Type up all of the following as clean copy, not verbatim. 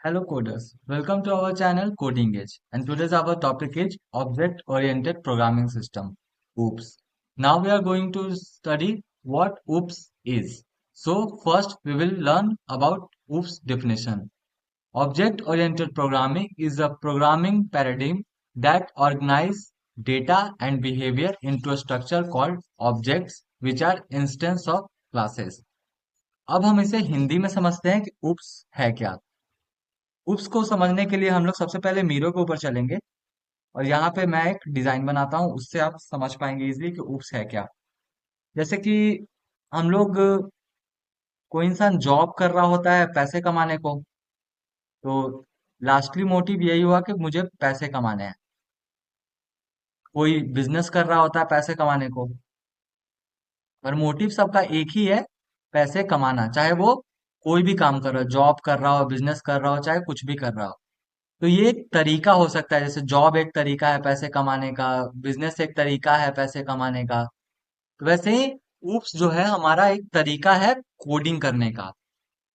Hello coders, welcome to our channel Coding Edge, and today's our topic is Object Oriented Programming System, OOPS. Now we are going to study what OOPS is. So first we will learn about OOPS definition. Object Oriented Programming is a programming paradigm that organizes data and behavior into a structure called objects which are instance of classes. अब हम इसे हिंदी में समझते हैं कि OOPS है क्या। उप्स को समझने के लिए हम लोग सबसे पहले मीरो के ऊपर चलेंगे और यहाँ पे मैं एक डिजाइन बनाता हूँ, उससे आप समझ पाएंगे इजिली कि उप्स है क्या। जैसे कि हम लोग कोई इंसान जॉब कर रहा होता है पैसे कमाने को, तो लास्टली मोटिव यही हुआ कि मुझे पैसे कमाने हैं। कोई बिजनेस कर रहा होता है पैसे कमाने को, पर मोटिव सबका एक ही है, पैसे कमाना। चाहे वो कोई भी काम कर रहा हो, जॉब कर रहा हो, बिजनेस कर रहा हो, चाहे कुछ भी कर रहा हो। तो ये एक तरीका हो सकता है, जैसे जॉब एक तरीका है पैसे कमाने का, बिजनेस एक तरीका है पैसे कमाने का। तो वैसे ही ऊप्स जो है हमारा एक तरीका है कोडिंग करने का।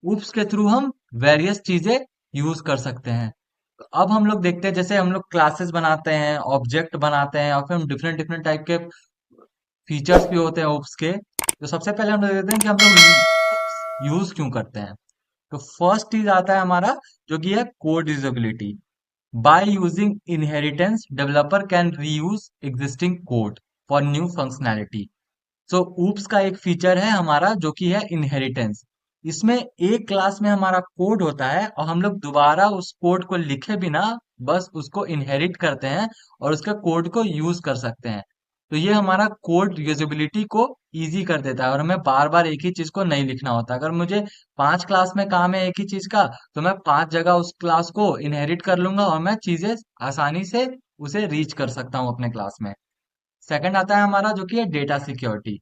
ऊप्स के थ्रू हम वेरियस चीजें यूज कर सकते हैं। तो अब हम लोग देखते हैं, जैसे हम लोग क्लासेस बनाते हैं, ऑब्जेक्ट बनाते हैं, और फिर हम डिफरेंट डिफरेंट टाइप के फीचर्स भी होते हैं ऊप्स के। तो सबसे पहले हम लोग देखते हैं कि हम लोग यूज क्यों करते हैं। तो फर्स्ट चीज आता है हमारा, जो कि है code usability. By using inheritance, developer can reuse existing code for new functionality. So, oops का एक फीचर है हमारा जो कि है इनहेरिटेंस। इसमें एक क्लास में हमारा कोड होता है और हम लोग दोबारा उस कोड को लिखे बिना बस उसको इनहेरिट करते हैं और उसके कोड को यूज कर सकते हैं। तो ये हमारा कोड यूजेबिलिटी को इजी कर देता है और हमें बार बार एक ही चीज को नहीं लिखना होता। अगर मुझे 5 क्लास में काम है एक ही चीज का, तो मैं 5 जगह उस क्लास को इनहेरिट कर लूंगा और मैं चीजें आसानी से उसे रीच कर सकता हूँ अपने क्लास में। सेकंड आता है हमारा जो कि है डेटा सिक्योरिटी।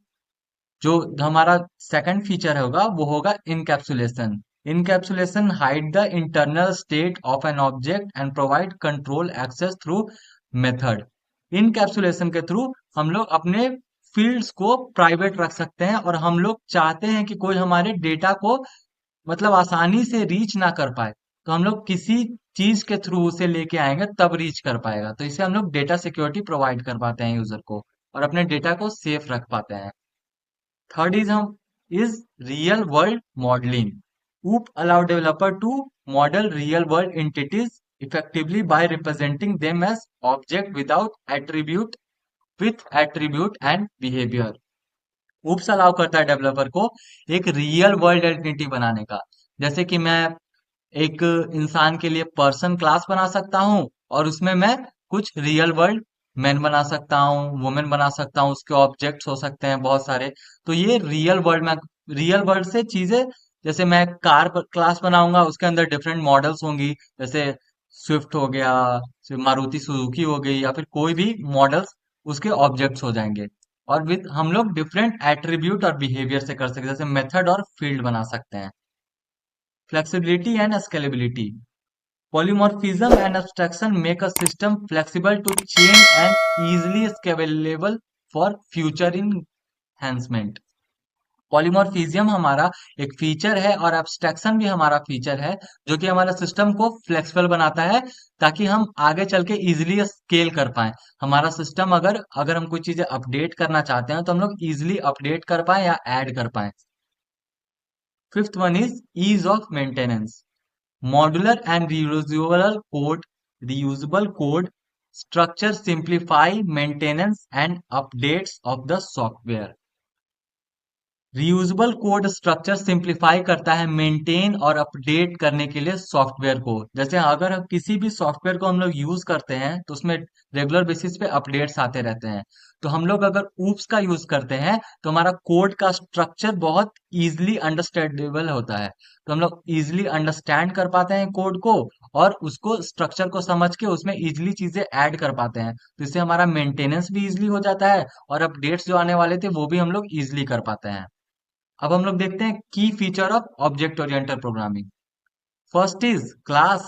जो हमारा सेकंड फीचर होगा वो होगा encapsulation. Encapsulation hide the internal state of an object and provide control access through method. Encapsulation के थ्रू हम लोग अपने फील्ड्स को प्राइवेट रख सकते हैं और हम लोग चाहते हैं कि कोई हमारे डेटा को मतलब आसानी से रीच ना कर पाए, तो हम लोग किसी चीज के थ्रू उसे लेके आएंगे तब रीच कर पाएगा। तो इसे हम लोग डेटा सिक्योरिटी प्रोवाइड कर पाते हैं यूजर को और अपने डेटा को सेफ रख पाते हैं। Third is real world modelling. OOP allow developer to model real world entities effectively by representing them as object with attribute and behavior. OOPS allow करता है डेवलपर को एक रियल वर्ल्ड आइडेंटिटी बनाने का। जैसे कि मैं एक इंसान के लिए पर्सन क्लास बना सकता हूँ और उसमें मैं कुछ रियल वर्ल्ड मैन बना सकता हूँ, वुमेन बना सकता हूँ, उसके ऑब्जेक्ट्स हो सकते हैं बहुत सारे। तो ये रियल वर्ल्ड में, रियल वर्ल्ड से चीजें, जैसे मैं कार क्लास बनाऊंगा उसके अंदर डिफरेंट मॉडल्स होंगी, जैसे स्विफ्ट हो गया, फिर मारुति सुजुकी हो गई, या फिर कोई भी मॉडल्स उसके ऑब्जेक्ट्स हो जाएंगे। और विद हम लोग डिफरेंट एट्रीब्यूट और बिहेवियर से कर सकते हैं, जैसे मेथड और फील्ड बना सकते हैं। Flexibility and scalability. Polymorphism and abstraction make a system flexible to change and easily scalable for future enhancement. Polymorphism हमारा एक फीचर है और एब्स्ट्रैक्शन भी हमारा फीचर है, जो कि हमारा सिस्टम को फ्लेक्सिबल बनाता है ताकि हम आगे चल के इजिली स्केल कर पाए। हमारा सिस्टम अगर अगर हम कोई चीजें अपडेट करना चाहते हैं तो हम लोग इजिली अपडेट कर पाए या ऐड कर पाए। Fifth one is ease of maintenance. Modular and reusable code structure simplify maintenance and updates of the software. Reusable code structure simplify करता है मेंटेन और अपडेट करने के लिए सॉफ्टवेयर को। जैसे अगर हम किसी भी सॉफ्टवेयर को हम लोग यूज करते हैं तो उसमें रेगुलर बेसिस पे अपडेट्स आते रहते हैं। तो हम लोग अगर ऊप्स का यूज करते हैं तो हमारा कोड का स्ट्रक्चर बहुत इजीली अंडरस्टैंडेबल होता है। तो हम लोग इजीली अंडरस्टैंड कर पाते हैं कोड को और उसको स्ट्रक्चर को समझ के उसमें इजीली चीजें ऐड कर पाते हैं। तो इससे हमारा मेंटेनेंस भी इजीली हो जाता है और अपडेट्स जो आने वाले थे वो भी हम लोग इजीली कर पाते हैं। अब हम लोग देखते हैं की feature of object oriented programming. First is class.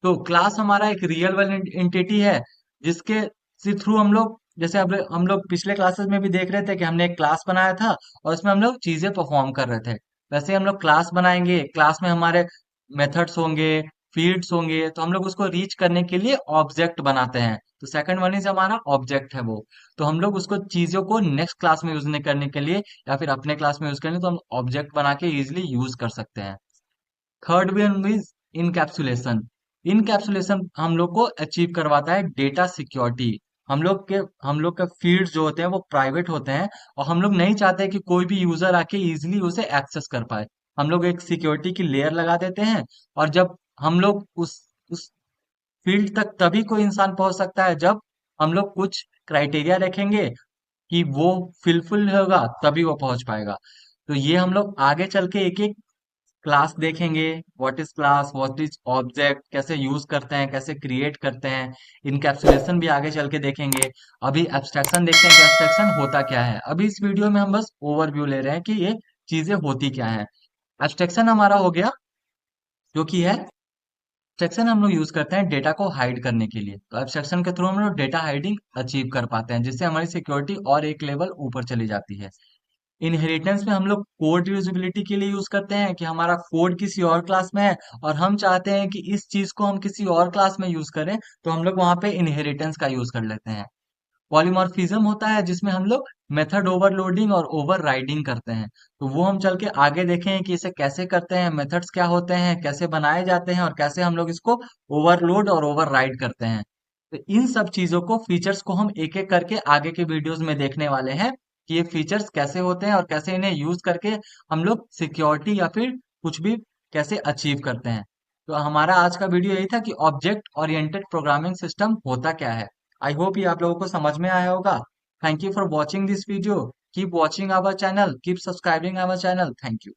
तो क्लास हमारा एक रियल वर्ल्ड एंटिटी है जिसके से थ्रू हम लोग, जैसे अब हम लोग पिछले क्लासेस में भी देख रहे थे कि हमने एक क्लास बनाया था और उसमें हम लोग चीजें परफॉर्म कर रहे थे। वैसे ही हम लोग क्लास बनाएंगे, क्लास में हमारे मेथड्स होंगे, फील्ड्स होंगे, तो हम लोग उसको रीच करने के लिए ऑब्जेक्ट बनाते हैं। तो सेकंड वन इज हमारा ऑब्जेक्ट है वो। तो हम लोग उसको चीजों को नेक्स्ट क्लास में यूज नहीं करने के लिए या फिर अपने क्लास में यूज करने, तो हम ऑब्जेक्ट बना के इजिली यूज कर सकते हैं। Third one is encapsulation. Encapsulation हम लोग को अचीव करवाता है डेटा सिक्योरिटी। हम लोग के फील्ड्स जो होते हैं वो प्राइवेट होते हैं, और हम लोग नहीं चाहते कि कोई भी यूजर आके इजीली उसे एक्सेस कर पाए। हम लोग एक सिक्योरिटी की लेयर लगा देते हैं, और जब हम लोग उस फील्ड तक तभी कोई इंसान पहुंच सकता है जब हम लोग कुछ क्राइटेरिया रखेंगे कि वो फिलफिल होगा, तभी वो पहुंच पाएगा। तो ये हम लोग आगे चल के एक एक क्लास देखेंगे। What is class, what is object, कैसे यूज करते हैं, कैसे क्रिएट करते हैं। इनकैप्सुलेशन भी आगे चल के देखेंगे। अभी एब्स्ट्रैक्शन देखते हैं कि एब्स्ट्रैक्शन होता क्या है। अभी इस वीडियो में हम बस ओवरव्यू ले रहे हैं कि ये चीजें होती क्या है। एब्स्ट्रैक्शन हमारा हो गया, जो कि है एब्स्ट्रैक्शन हम लोग यूज करते हैं डेटा को हाइड करने के लिए। तो एब्स्ट्रैक्शन के थ्रू हम लोग डेटा हाइडिंग अचीव कर पाते हैं, जिससे हमारी सिक्योरिटी और एक लेवल ऊपर चली जाती है। इनहेरिटेंस में हम लोग कोड यूजिबिलिटी के लिए यूज करते हैं कि हमारा कोड किसी और क्लास में है, और हम चाहते हैं कि इस चीज को हम किसी और क्लास में यूज करें, तो हम लोग वहां पे इनहेरिटेंस का यूज कर लेते हैं। पॉलीमॉर्फिज्म होता है जिसमें हम लोग मेथड ओवरलोडिंग और ओवर राइडिंग करते हैं। तो वो हम चल के आगे देखें कि इसे कैसे करते हैं, मेथड्स क्या होते हैं, कैसे बनाए जाते हैं, और कैसे हम लोग इसको ओवरलोड और ओवर राइड करते हैं। तो इन सब चीजों को, फीचर्स को हम एक एक करके आगे के वीडियोस में देखने वाले हैं कि ये फीचर्स कैसे होते हैं और कैसे इन्हें यूज करके हम लोग सिक्योरिटी या फिर कुछ भी कैसे अचीव करते हैं। तो हमारा आज का वीडियो यही था कि ऑब्जेक्ट ओरिएंटेड प्रोग्रामिंग सिस्टम होता क्या है। आई होप ये आप लोगों को समझ में आया होगा। Thank you for watching this video. Keep watching our channel, keep subscribing our channel. Thank you.